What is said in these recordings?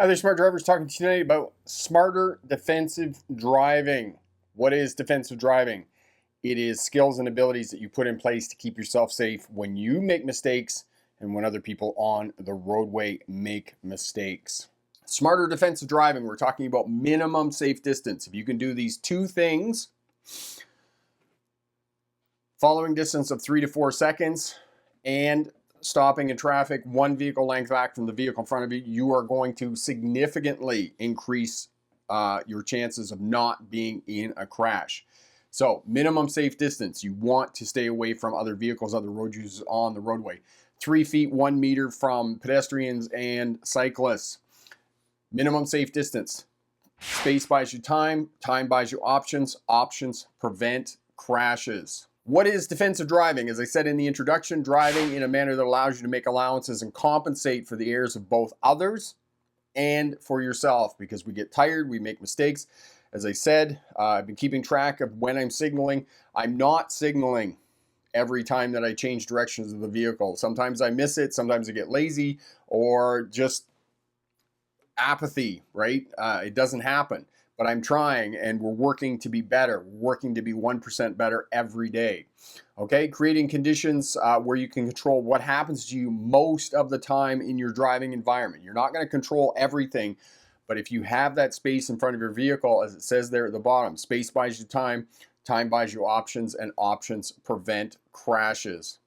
Hi there, smart drivers. Talking to you today about smarter defensive driving. What is defensive driving? It is skills and abilities that you put in place to keep yourself safe when you make mistakes and when other people on the roadway make mistakes. Smarter defensive driving, we're talking about minimum safe distance. If you can do these two things, following distance of 3 to 4 seconds and stopping in traffic one vehicle length back from the vehicle in front of you, you are going to significantly increase your chances of not being in a crash. So minimum safe distance, you want to stay away from other vehicles, other road users on the roadway. 3 feet, 1 meter from pedestrians and cyclists. Minimum safe distance. Space buys you time, time buys you options, options prevent crashes. What is defensive driving? As I said in the introduction, driving in a manner that allows you to make allowances and compensate for the errors of both others and for yourself, because we get tired, we make mistakes. As I said, I've been keeping track of when I'm signaling. I'm not signaling every time that I change directions of the vehicle. Sometimes I miss it, sometimes I get lazy, or just apathy, right? It doesn't happen, but I'm trying, and we're working to be better. We're working to be 1% better every day. Okay, creating conditions where you can control what happens to you most of the time in your driving environment. You're not going to control everything, but if you have that space in front of your vehicle, as it says there at the bottom, space buys you time, time buys you options, and options prevent crashes.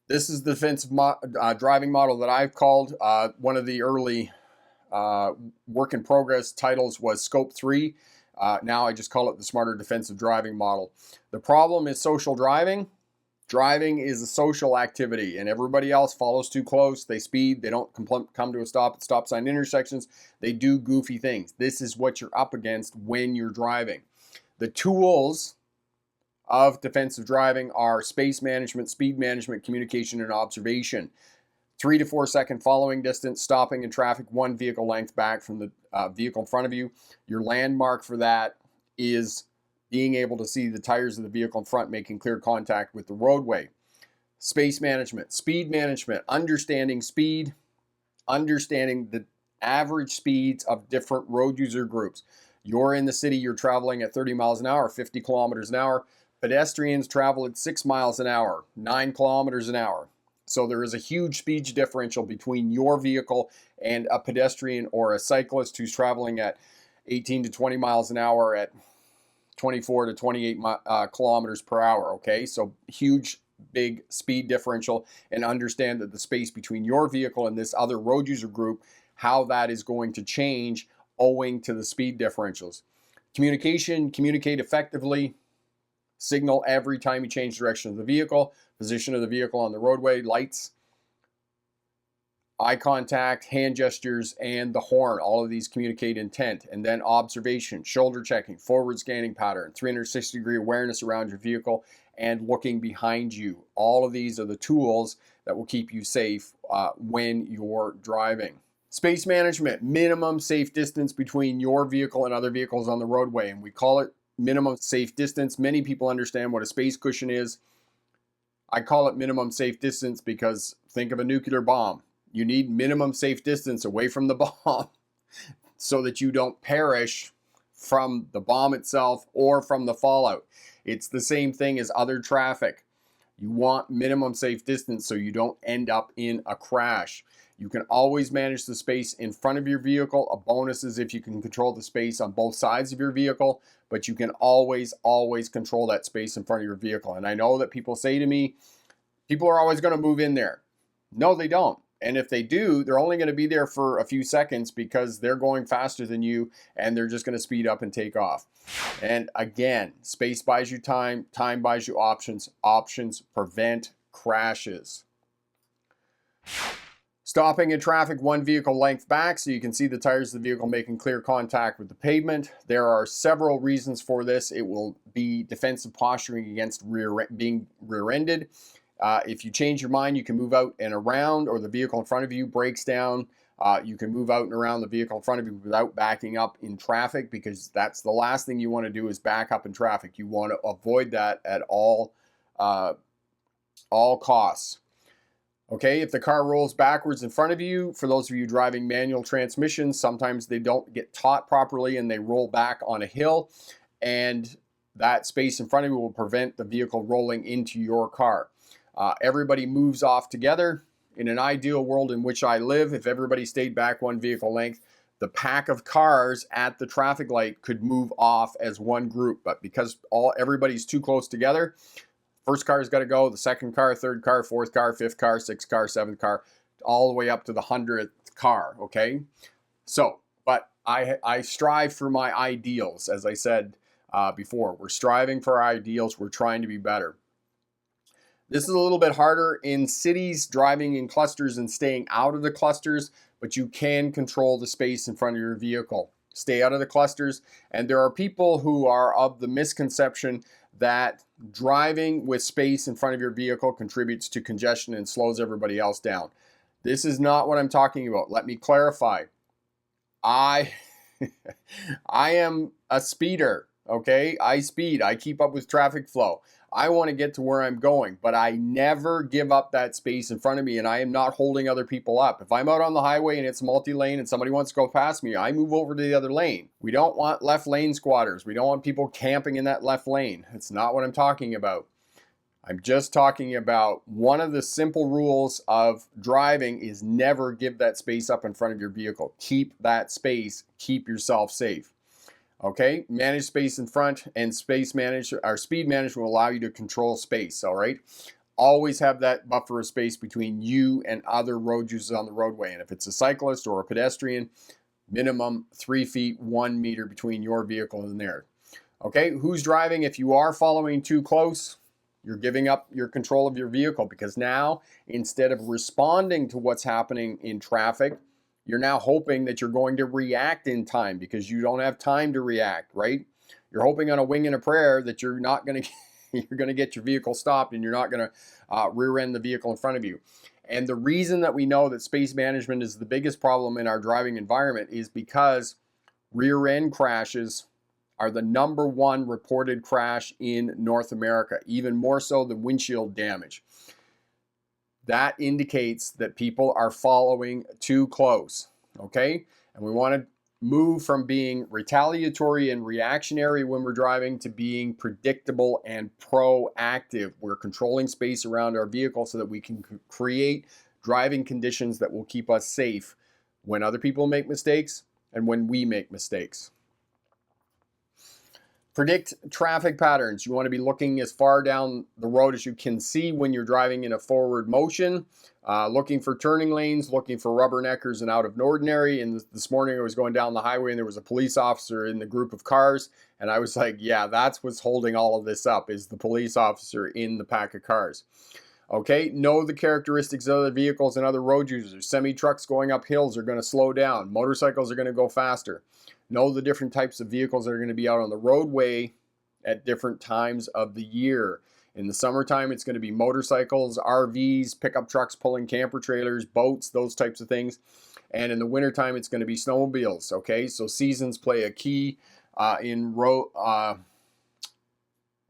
This is the defensive driving model that I've called. One of the early work in progress titles was Scope 3. Now I just call it the Smarter Defensive Driving Model. The problem is social driving. Driving is a social activity, and everybody else follows too close. They speed. They don't come to a stop at stop sign intersections. They do goofy things. This is what you're up against when you're driving. The tools of defensive driving are space management, speed management, communication, and observation. 3 to 4 second following distance, stopping in traffic, one vehicle length back from the vehicle in front of you. Your landmark for that is being able to see the tires of the vehicle in front making clear contact with the roadway. Space management, speed management, understanding speed, understanding the average speeds of different road user groups. You're in the city, you're traveling at 30 miles an hour, 50 kilometers an hour. Pedestrians travel at 6 miles an hour, 9 kilometers an hour. So there is a huge speed differential between your vehicle and a pedestrian or a cyclist who's traveling at 18 to 20 miles an hour at 24 to 28 kilometers per hour. Okay, so huge, big speed differential, and understand that the space between your vehicle and this other road user group, how that is going to change owing to the speed differentials. Communication, communicate effectively. Signal every time you change direction of the vehicle, position of the vehicle on the roadway, lights, eye contact, hand gestures, and the horn. All of these communicate intent. And then observation, shoulder checking, forward scanning pattern, 360-degree awareness around your vehicle, and looking behind you. All of these are the tools that will keep you safe when you're driving. Space management, minimum safe distance between your vehicle and other vehicles on the roadway. And we call it minimum safe distance. Many people understand what a space cushion is. I call it minimum safe distance because think of a nuclear bomb. You need minimum safe distance away from the bomb so that you don't perish from the bomb itself or from the fallout. It's the same thing as other traffic. You want minimum safe distance so you don't end up in a crash. You can always manage the space in front of your vehicle. A bonus is if you can control the space on both sides of your vehicle, but you can always control that space in front of your vehicle. And I know that people say to me, people are always going to move in there. No, they don't. And if they do, they're only going to be there for a few seconds because they're going faster than you and they're just going to speed up and take off. And again, space buys you time, time buys you options, options prevent crashes. Stopping in traffic one vehicle length back so you can see the tires of the vehicle making clear contact with the pavement. There are several reasons for this. It will be defensive posturing against being rear-ended. If you change your mind, you can move out and around, or the vehicle in front of you breaks down. You can move out and around the vehicle in front of you without backing up in traffic, because that's the last thing you want to do is back up in traffic. You want to avoid that at all costs. Okay, if the car rolls backwards in front of you, for those of you driving manual transmissions, sometimes they don't get taught properly and they roll back on a hill, and that space in front of you will prevent the vehicle rolling into your car. Everybody moves off together. In an ideal world in which I live, if everybody stayed back one vehicle length, the pack of cars at the traffic light could move off as one group. But because everybody's too close together, first car's got to go, the second car, third car, fourth car, fifth car, sixth car, seventh car, all the way up to the 100th car, okay? So, but I strive for my ideals, as I said before. We're striving for our ideals. We're trying to be better. This is a little bit harder in cities, driving in clusters and staying out of the clusters, but you can control the space in front of your vehicle. Stay out of the clusters. And there are people who are of the misconception that driving with space in front of your vehicle contributes to congestion and slows everybody else down. This is not what I'm talking about. Let me clarify. I am a speeder, okay? I speed. I keep up with traffic flow. I want to get to where I'm going, but I never give up that space in front of me, and I am not holding other people up. If I'm out on the highway and it's multi-lane and somebody wants to go past me, I move over to the other lane. We don't want left lane squatters. We don't want people camping in that left lane. It's not what I'm talking about. I'm just talking about one of the simple rules of driving is never give that space up in front of your vehicle. Keep that space. Keep yourself safe. Okay, manage space in front, and speed management will allow you to control space, all right? Always have that buffer of space between you and other road users on the roadway. And if it's a cyclist or a pedestrian, minimum 3 feet, 1 meter between your vehicle and theirs. Okay, who's driving? If you are following too close, you're giving up your control of your vehicle, because now, instead of responding to what's happening in traffic, you're now hoping that you're going to react in time, because you don't have time to react, right? You're hoping on a wing and a prayer that you're not going to you're going to get your vehicle stopped and you're not going to rear end the vehicle in front of you. And the reason that we know that space management is the biggest problem in our driving environment is because rear end crashes are the #1 reported crash in North America, even more so than windshield damage. That indicates that people are following too close, okay? And we want to move from being retaliatory and reactionary when we're driving to being predictable and proactive. We're controlling space around our vehicle so that we can create driving conditions that will keep us safe when other people make mistakes and when we make mistakes. Predict traffic patterns. You want to be looking as far down the road as you can see when you're driving in a forward motion, looking for turning lanes, looking for rubberneckers and out of ordinary. And this morning I was going down the highway and there was a police officer in the group of cars. And I was like, yeah, that's what's holding all of this up, is the police officer in the pack of cars. Okay, know the characteristics of other vehicles and other road users. Semi-trucks going up hills are going to slow down. Motorcycles are going to go faster. Know the different types of vehicles that are going to be out on the roadway at different times of the year. In the summertime, it's going to be motorcycles, RVs, pickup trucks pulling camper trailers, boats, those types of things. And in the wintertime, it's going to be snowmobiles, okay? So seasons play a key in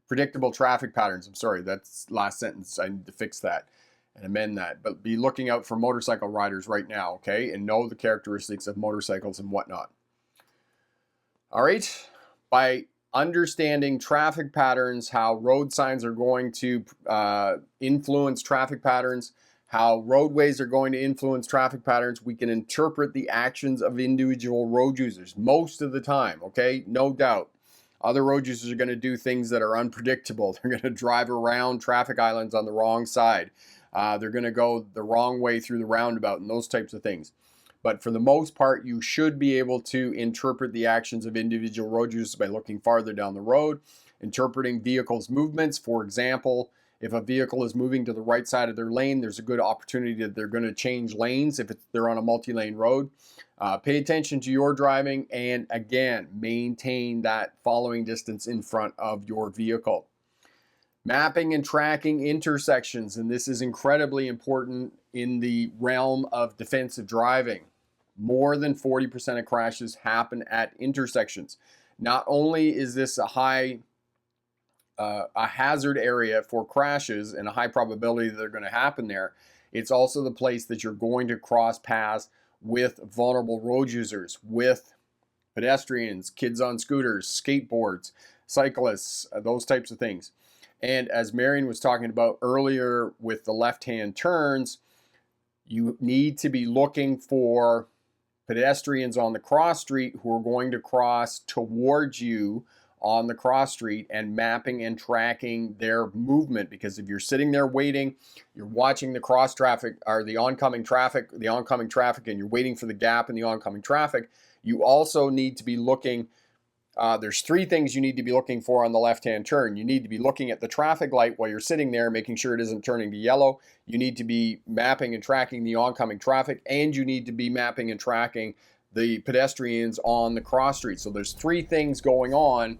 predictable traffic patterns. I'm sorry, that's last sentence. I need to fix that and amend that. But be looking out for motorcycle riders right now, okay? And know the characteristics of motorcycles and whatnot. All right, by understanding traffic patterns, how road signs are going to influence traffic patterns, how roadways are going to influence traffic patterns, we can interpret the actions of individual road users most of the time, okay? No doubt. Other road users are going to do things that are unpredictable. They're going to drive around traffic islands on the wrong side. They're going to go the wrong way through the roundabout and those types of things. But for the most part, you should be able to interpret the actions of individual road users by looking farther down the road, interpreting vehicles' movements. For example, if a vehicle is moving to the right side of their lane, there's a good opportunity that they're going to change lanes if they're on a multi-lane road. Pay attention to your driving, and again, maintain that following distance in front of your vehicle. Mapping and tracking intersections, and this is incredibly important in the realm of defensive driving. More than 40% of crashes happen at intersections. Not only is this a hazard area for crashes and a high probability that they're going to happen there, It's also the place that you're going to cross paths with vulnerable road users, with pedestrians, kids on scooters, skateboards, cyclists, those types of things. And as Marion was talking about earlier with the left-hand turns, you need to be looking for pedestrians on the cross street who are going to cross towards you on the cross street and mapping and tracking their movement, because if you're sitting there waiting, you're watching the cross traffic or the oncoming traffic, and you're waiting for the gap in the oncoming traffic, you also need to be looking. There's three things you need to be looking for on the left-hand turn. You need to be looking at the traffic light while you're sitting there, making sure it isn't turning to yellow. You need to be mapping and tracking the oncoming traffic, and you need to be mapping and tracking the pedestrians on the cross street. So there's three things going on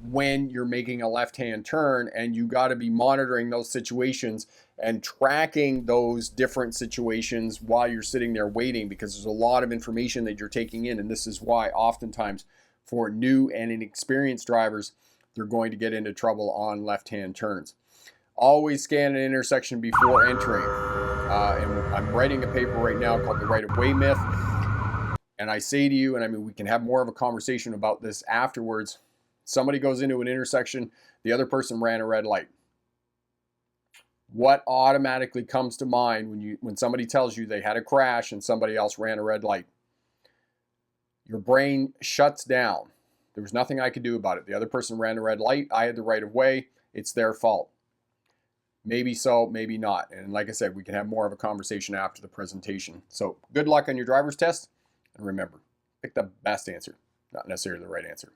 when you're making a left-hand turn, and you got to be monitoring those situations and tracking those different situations while you're sitting there waiting, because there's a lot of information that you're taking in. And this is why oftentimes for new and inexperienced drivers, they're going to get into trouble on left-hand turns. Always scan an intersection before entering. And I'm writing a paper right now called The Right-of-Way Myth. And I say to you, and I mean, we can have more of a conversation about this afterwards. Somebody goes into an intersection, the other person ran a red light. What automatically comes to mind when somebody tells you they had a crash and somebody else ran a red light? Your brain shuts down. There was nothing I could do about it. The other person ran a red light. I had the right of way. It's their fault. Maybe so, maybe not. And like I said, we can have more of a conversation after the presentation. So good luck on your driver's test. And remember, pick the best answer, not necessarily the right answer.